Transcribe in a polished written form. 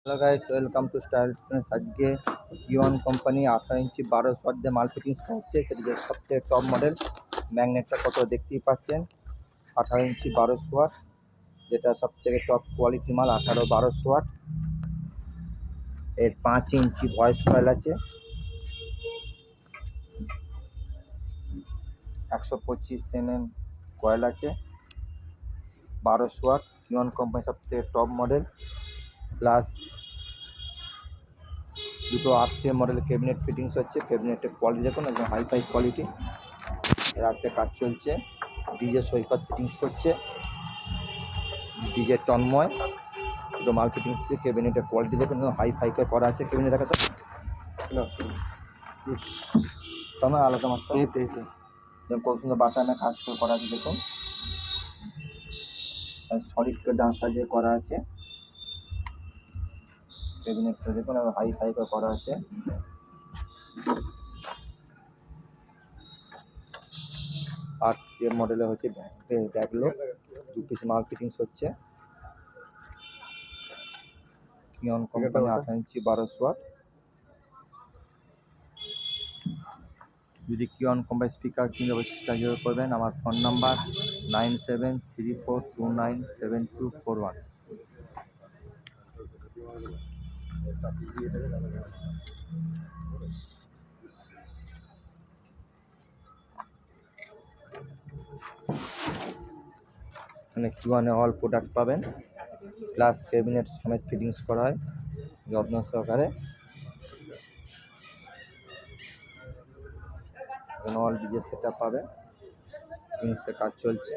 Hello guys, welcome to style fitness. আজকে ইওয়ান company 18 ইঞ্চি 12 watt দিয়ে মাল ফিটিংস হচ্ছে। সেটিকে সবথেকে টপ মডেল। ম্যাগনেটটা কত দেখতেই পাচ্ছেন, 18 ইঞ্চি 12 ওয়াট, যেটা সবথেকে টপ কোয়ালিটি মাল। 18-12 ওয়াট। এর 5 ইঞ্চি ভয়েস কয়েল আছে, 125 কয়েল আছে, 12 ওয়াট। ইওয়ান কোম্পানি সবথেকে টপ মডেল। প্লাস দুটো RCA মডেল ক্যাবিনেট ফিটিংস হচ্ছে। ক্যাবিনেটের কোয়ালিটি দেখুন, একদম হাইফাই কোয়ালিটি। রাতে কাজ চলছে। ডিজে সৈকত ফিটিংস করছে, ডিজে তন্ময়। দুটো মাল ফিটিংস হচ্ছে। ক্যাবিনেটের কোয়ালিটি দেখুন, হাইফাই করে করা আছে। ক্যাবিনেট দেখা তো তোমার আলাদা মাত্র যেমন কত সুন্দর বাটামে কাজ করে করা আছে দেখুন। সলিড ডান সাইডে করা আছে। ক্যাবিনেটটা দেখুন, হাইফাই করে করা আছে। RCA মডেলে হচ্ছে ব্যাগলো। 2 পিস মাল ফিটিংস হচ্ছে। ইওয়ান কোম্পানি 18 ইঞ্চি 12 ওয়াট। যদি ইওয়ান কোম্পানি স্পিকার কিনে অবশ্যই যোগাযোগ করবেন। আমার ফোন নাম্বার 9734297241। এখানে ইওয়ানে অল প্রোডাক্ট পাবেন, প্লাস ক্যাবিনেট সমেত ফিটিংস করা হয় যত্ন সহকারে। এখানে অল ডিজে সেট আপ পাবেন। ফিটিংসের কাজ চলছে।